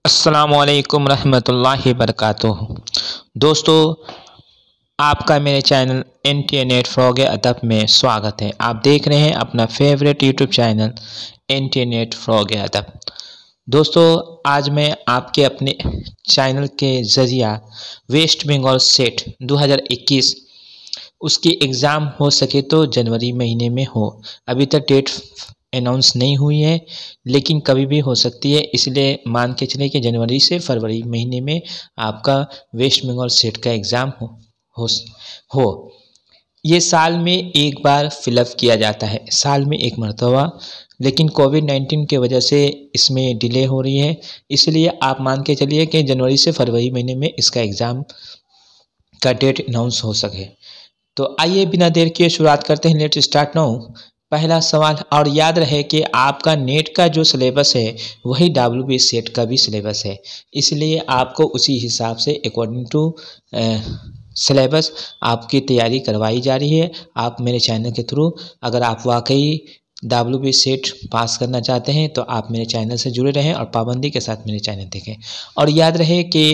अस्सलामुअलैकुम रहमतुल्लाहि वबरकातुहू। दोस्तों, आपका मेरे चैनल NT फ्रॉग अदब में स्वागत है। आप देख रहे हैं अपना favourite YouTube channel NT frog अदब। दोस्तों, आज मैं आपके अपने चैनल के ज़रिया वेस्ट बंगाल सेट 2021 उसकी एग्ज़ाम हो सके तो जनवरी महीने में हो। अभी तक डेट अनाउंस नहीं हुई है, लेकिन कभी भी हो सकती है, इसलिए मान के चले कि जनवरी से फरवरी महीने में आपका वेस्ट बंगाल सेट का एग्ज़ाम हो। ये साल में एक बार फिलअप किया जाता है, साल में एक मरतबा, लेकिन कोविड-19 की वजह से इसमें डिले हो रही है। इसलिए आप मान के चलिए कि जनवरी से फरवरी महीने में इसका एग्ज़ाम का डेट अनाउंस हो सके। तो आइए बिना देर किए शुरुआत करते हैं। Let's start now. पहला सवाल, और याद रहे कि आपका नेट का जो सिलेबस है वही WB सेट का भी सिलेबस है, इसलिए आपको उसी हिसाब से अकॉर्डिंग टू सिलेबस आपकी तैयारी करवाई जा रही है। आप मेरे चैनल के थ्रू, अगर आप वाकई WB सेट पास करना चाहते हैं तो आप मेरे चैनल से जुड़े रहें और पाबंदी के साथ मेरे चैनल देखें। और याद रहे कि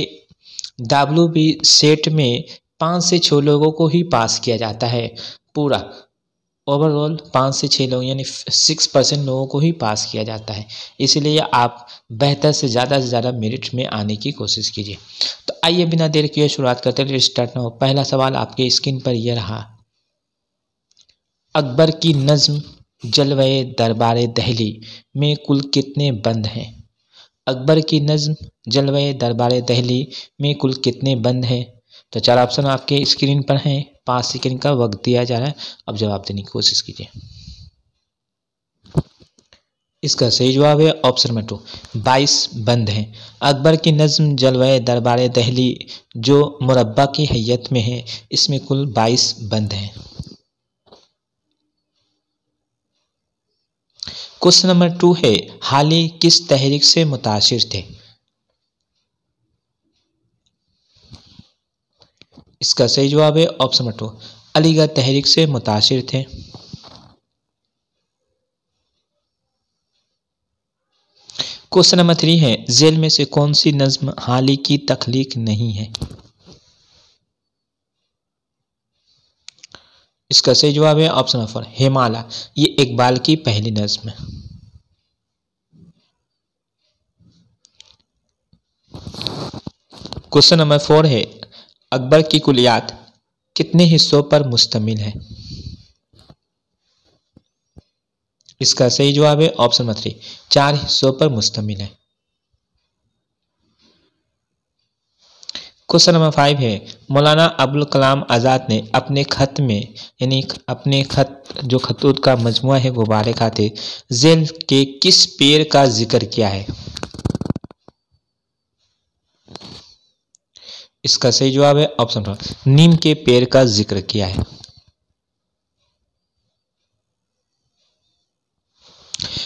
WB सेट में 5 से 6 लोगों को ही पास किया जाता है। पूरा ओवरऑल 5 से 6 लोग यानी 6% लोगों को ही पास किया जाता है, इसलिए आप बेहतर से ज़्यादा मेरिट में आने की कोशिश कीजिए। तो आइए बिना देर किए शुरुआत करते हैं। Start now. पहला सवाल आपके स्क्रीन पर यह रहा, अकबर की नज़्म जलवे दरबार दहली में कुल कितने बंद हैं? अकबर की नज़्म जलवे दरबार दहली में कुल कितने बंद हैं? तो 4 ऑप्शन आपके स्क्रीन पर हैं। 5 सेकंड का वक्त दिया जा रहा है, अब जवाब देने की कोशिश कीजिए। इसका सही जवाब है ऑप्शन नंबर 2, 22 बंद हैं। अकबर की नज़्म जलवे दरबार दहली जो मुरब्बा की हैयत में है, इसमें कुल 22 बंद हैं। क्वेश्चन नंबर 2 है, हाली किस तहरीक से मुतासिर थे? इसका सही जवाब है ऑप्शन नंबर 2, अलीगढ़ तहरीक से मुतासिर थे। क्वेश्चन नंबर 3 है, जेल में से कौन सी नज़्म हाली की तख्लीक नहीं है? इसका सही जवाब है ऑप्शन नंबर 4, हिमालय। ये इकबाल की पहली नज़्म है। क्वेश्चन नंबर 4 है, अकबर की कुलियात कितने हिस्सों पर मुश्तमिल है? इसका सही जवाब है ऑप्शन नंबर 3, 4 हिस्सों पर मुश्तमिल है। क्वेश्चन नंबर 5 है, मौलाना अबुल कलाम आज़ाद ने अपने खत में, यानी अपने खत जो खतूत का मजमुआ है गुबारे खाते, जेल के किस पेड़ का जिक्र किया है? इसका सही जवाब है ऑप्शन नंबर, नीम के पेड़ का जिक्र किया है।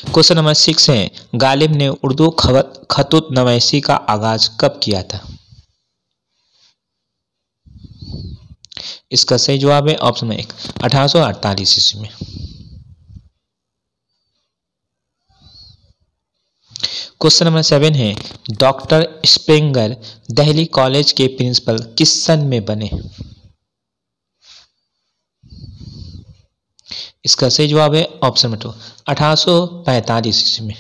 क्वेश्चन नंबर 6 है, गालिब ने उर्दू खतूत नवैसी का आगाज कब किया था? इसका सही जवाब है ऑप्शन नंबर 1, 1848 ईस्वी में। क्वेश्चन नंबर 7 है, डॉक्टर स्प्रेंगर दिल्ली कॉलेज के प्रिंसिपल किस सन में बने? इसका सही जवाब है ऑप्शन नंबर 2, 1845 ईस्वी में।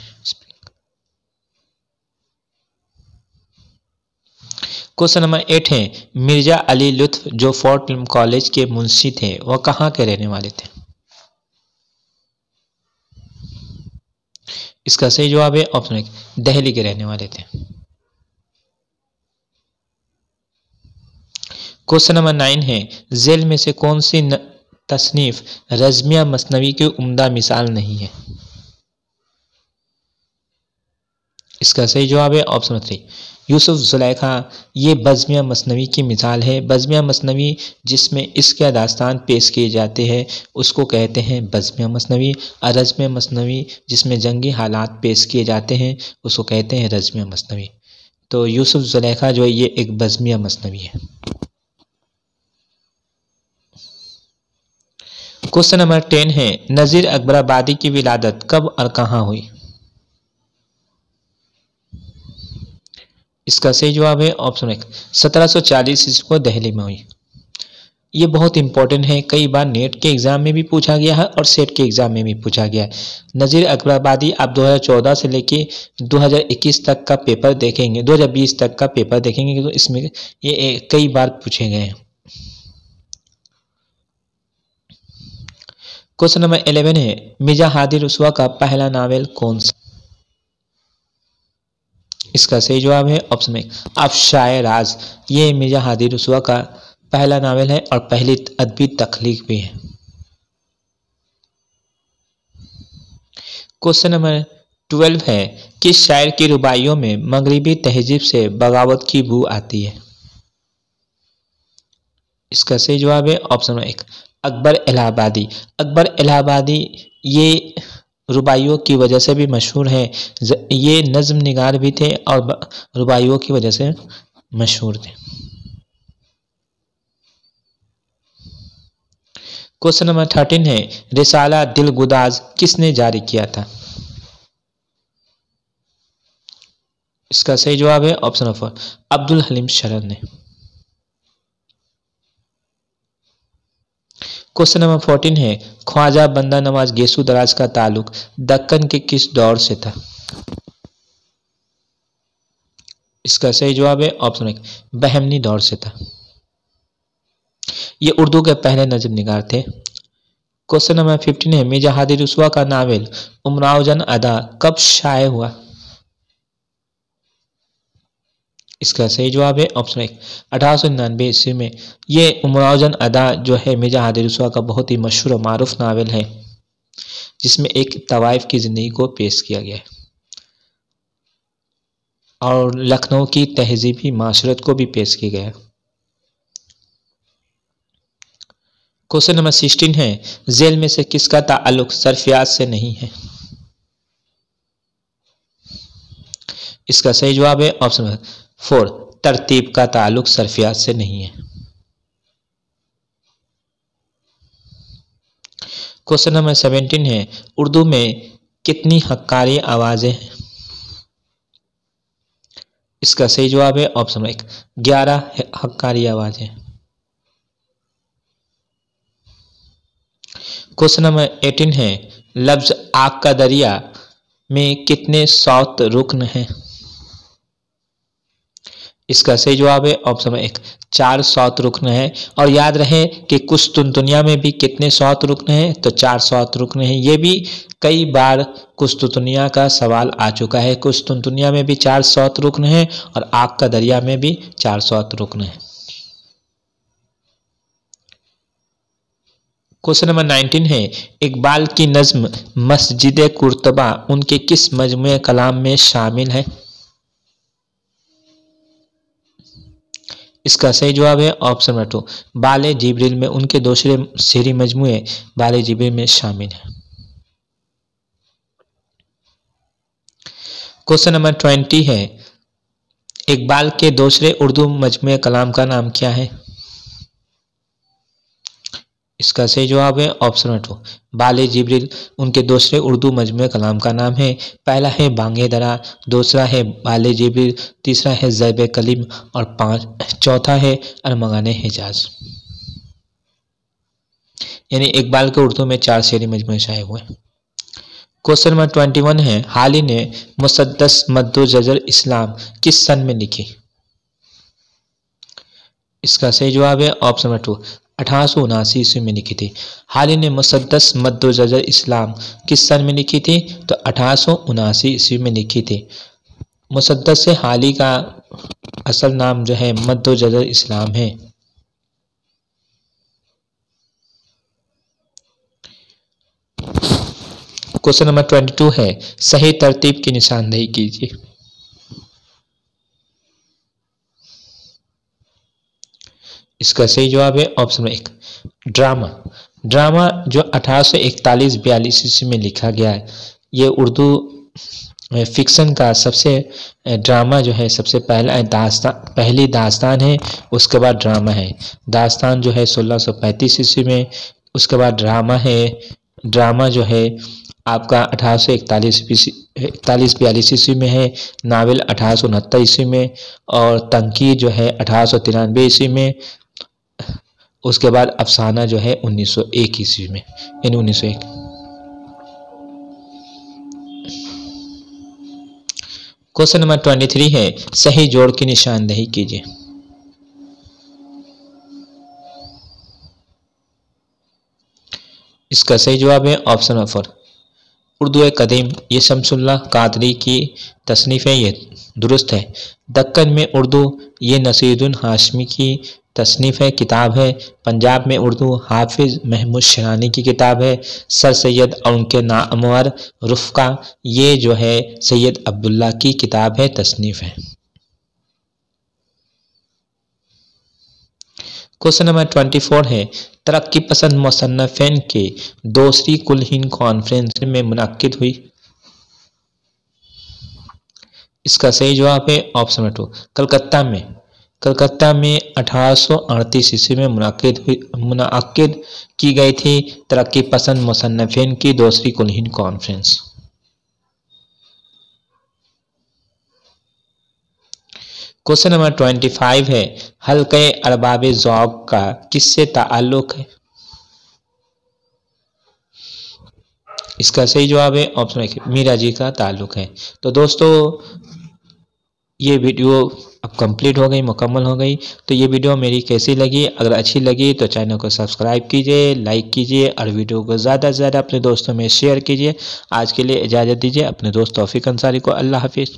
क्वेश्चन नंबर 8 है, मिर्जा अली लुत्फ जो फोर्ट विलियम कॉलेज के मुंशी थे, वह कहाँ के रहने वाले थे? इसका सही जवाब है ऑप्शन 1, दिल्ली के रहने वाले थे। क्वेश्चन नंबर 9 है, जेल में से कौन सी तसनीफ रज़्मिया मसनवी की उम्दा मिसाल नहीं है? इसका सही जवाब है ऑप्शन 3, यूसुफ ज़ुलेखा। ये बज़्मिया मसनवी की मिसाल है। बज़्मिया मसनवी जिसमें इश्क़ या दास्तान पेश किए जाते हैं उसको कहते हैं बज़्मिया मसनवी, और रज़्मिया मसनवी जिसमें जंगी हालात पेश किए जाते हैं उसको कहते हैं रज़्मिया मसनवी। तो यूसुफ ज़ुलेखा जो है ये एक बज़्मिया मसनवी है। क्वेश्चन नंबर 10 है, नज़ीर अकबराबादी की विलादत कब और कहाँ हुई? इसका सही जवाब है ऑप्शन 1, 1740 ईस्वी को दिल्ली में हुई। ये बहुत इंपॉर्टेंट है, कई बार नेट के एग्जाम में भी पूछा गया है और सेट के एग्जाम में भी पूछा गया है। नज़ीर अकबराबादी आप 2014 से लेके 2021 तक का पेपर देखेंगे, 2020 तक का पेपर देखेंगे तो इसमें ये कई बार पूछे गए हैं। क्वेश्चन नंबर 11 है, मिर्जा हादी रुस्वा का पहला नावल कौन सा? इसका सही जवाब है ऑप्शन 1, अफ़शाए राज। ये मिर्जा हादी रुस्वा का पहला नावल है और पहली अदबी तख्लीक भी है। क्वेश्चन नंबर 12 है, किस शायर की रुबाइयों में मगरिबी तहजीब से बगावत की बू आती है? इसका सही जवाब है ऑप्शन 1, अकबर इलाहाबादी। अकबर इलाहाबादी ये रुबाइयों की वजह से भी मशहूर है, ये नज़्म निगार भी थे और रुबाइयों की वजह से मशहूर थे। क्वेश्चन नंबर 13 है, रिसाला दिल गुदाज किसने जारी किया था? इसका सही जवाब है ऑप्शन 4, अब्दुल हलीम शरद ने। क्वेश्चन नंबर 14 है, ख्वाजा बंदा नवाज गेसू दराज का ताल्लुक दक्कन के किस दौर से था? इसका सही जवाब है ऑप्शन 1, बहमनी दौर से था। ये उर्दू के पहले नज़्म निगार थे। क्वेश्चन नंबर 15 है, मिर्जा हादी रुस्वा का नावल उमराव जन अदा कब शाये हुआ? इसका सही जवाब है ऑप्शन 1, 1899 ईस्वी में। ये उमराव जन अदा जो है मिर्जा हादी रुस्वा का बहुत ही मशहूर और मारूफ नावल है, जिसमें एक तवाइफ की ज़िंदगी को पेश किया गया है और लखनऊ की तहजीबी माशरत को भी पेश किया गया है। क्वेश्चन नंबर 16 है, जेल में से किसका ताल्लुक सरफियाज से नहीं है? इसका सही जवाब है ऑप्शन 4, तरतीब का ताल्लुक सरफियाज से नहीं है। क्वेश्चन नंबर 17 है, उर्दू में कितनी हक्कारी आवाजें हैं? इसका सही जवाब है ऑप्शन 1, 11 हक्कारी आवाजें। क्वेश्चन नंबर 18 है, लफ्ज आग का दरिया में कितने सौत रुकन हैं? इसका सही जवाब है ऑप्शन 1, 4 सौत रुकन है। और याद रहे कि कुस्तुनतुनिया में भी कितने सौत रुकन हैं, तो 4 सौत रुकन हैं। ये भी कई बार कुस्तुनतुनिया का सवाल आ चुका है। कुस्तुनतुनिया में भी 4 सौत रुकन हैं और आग का दरिया में भी 4 सौत रुकन हैं। क्वेश्चन नंबर 19 है, इकबाल की नज्म मस्जिद कुर्तबा उनके किस मजमूए कलाम में शामिल है? इसका सही जवाब है ऑप्शन नंबर 2, बाले जिब्रील में उनके दूसरे शेरी मजमूए बाले जिब्रील में शामिल है। क्वेश्चन नंबर 20 है, इकबाल के दूसरे उर्दू मजमूए कलाम का नाम क्या है? इसका सही जवाब है ऑप्शन नंबर 2, बाले जिब्रील उनके दूसरे उर्दू मजमूए कलाम का नाम है। पहला है बांगे दरा, दूसरा है बाले जिब्रील, तीसरा है ज़ैब कलीम और चौथा है अरमगाने हिजाज। यानी इकबाल के उर्दू में 4 शेरी मजमूए शाये हुए। क्वेश्चन नंबर 21 है, हाली ने मुसद्दस मद्दो जजर इस्लाम किस सन में लिखी? इसका सही जवाब है ऑप्शन नंबर 2, 1879 ईस्वी में लिखी थी। हाली ने मुसद्दस मद्दो जजर इस्लाम किस सन में लिखी थी? तो 1879 ईस्वी में लिखी थी। मुसद्दस से हाली का असल नाम जो है मद्दो जजर इस्लाम है। क्वेश्चन नंबर 22 है, सही तरतीब की निशानदेही कीजिए। इसका सही जवाब है ऑप्शन 1, ड्रामा। ड्रामा जो 1841-42 ईस्वी में लिखा गया है, ये उर्दू फिक्सन का सबसे ड्रामा जो है सबसे पहली दास्तान है, उसके बाद ड्रामा है। दास्तान जो है 1635 ईस्वी में, उसके बाद ड्रामा है। ड्रामा जो है आपका 1841 41-42 ईस्वी में है, नावल 1869 ईस्वी में, और तंकीर जो है 1893 ईस्वी में। उसके बाद अफसाना जो है 1901 ईस्वी में, यानी 1901। क्वेश्चन नंबर 23 है, सही जोड़ की निशानदेही कीजिए। इसका सही जवाब है ऑप्शन नंबर 4, उर्दू कदीम। ये शमसुल्लाह कादरी की तसनीफ़ है, ये दुरुस्त है। दक्कन में उर्दू, ये नसीरुद्दीन हाशमी की तसनीफ़ है, किताब है। पंजाब में उर्दू, हाफिज़ महमूद शरानी की किताब है। सर सैयद और उनके नामवर रुफ़का, ये जो है सैयद अब्दुल्ला की किताब है, तसनीफ़ है। क्वेश्चन नंबर 24 है, तरक्की पसंद मुसन्निफ़ीन के दूसरी कुल हिंद कॉन्फ्रेंस में मुनक्किद हुई। इसका सही जवाब है ऑप्शन नंबर 2, कलकत्ता में 1838 ईस्वी में मुनक्किद की गई थी तरक्की पसंद मुसन्निफ़ीन की दूसरी कुल हिंद कॉन्फ्रेंस। क्वेश्चन नंबर 25 है, हल्क़े अरबाब ज़ौक़ का किससे ताल्लुक़ है। इसका सही जवाब है ऑप्शन 1, मीरा जी का ताल्लुक़ है। तो दोस्तों ये वीडियो अब कंप्लीट हो गई, मुकम्मल हो गई। तो ये वीडियो मेरी कैसी लगी, अगर अच्छी लगी तो चैनल को सब्सक्राइब कीजिए, लाइक कीजिए और वीडियो को ज़्यादा से ज़्यादा अपने दोस्तों में शेयर कीजिए। आज के लिए इजाज़त दीजिए अपने दोस्त तौफीक अंसारी को। अल्लाह हाफिज़।